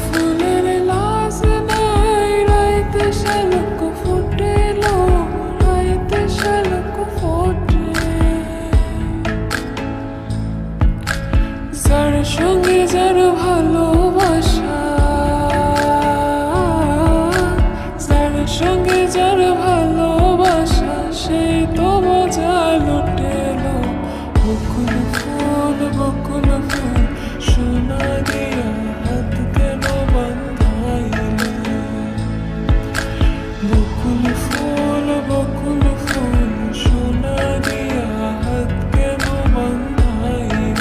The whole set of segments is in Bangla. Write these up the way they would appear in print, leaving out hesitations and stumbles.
ফুলের লাজ নাই, রাইতে শালুক ফুটেলো, রাইতে শালুক ফোটে। যার সঙ্গে যার ভালোবাসা, যার সঙ্গে যার ভালোবাসা, সেই তো মজা লুটেলো। বকুল ফুল, বকুল ফুল, সোনা দিয়া হাত কেন বান্ধাইলে? বকুল ফুল, বকুল ফুল, সোনা দিয়া হাত কেন বান্ধাইলে?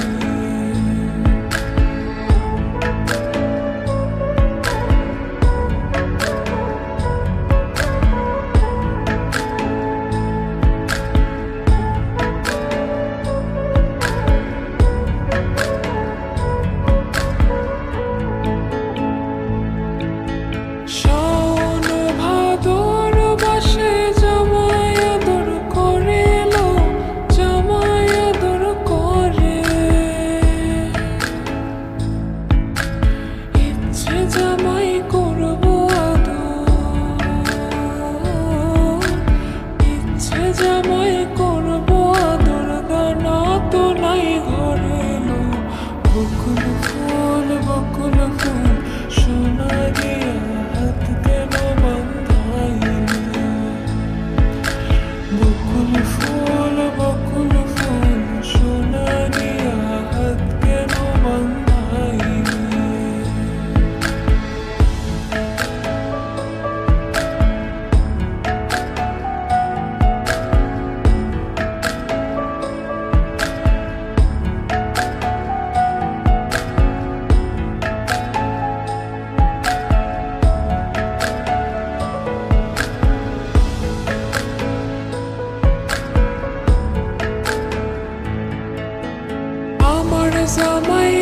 শাওন ভাদর মাসে জামাই আদর করেলো, জামাই আদর করে। ইচ্ছে জামাই করবো আদর, ইচ্ছে জামাই করবো আদর, গানা তো নাই ঘরে এলো। বকুল ফুল, বকুল ফুল, সোনা দিয়া হাত কেন বান্ধাইলে? বকুল ফুল, বকুল ফুল, সোনা দিয়া হাত কেন বান্ধাইলে? আমার জামাই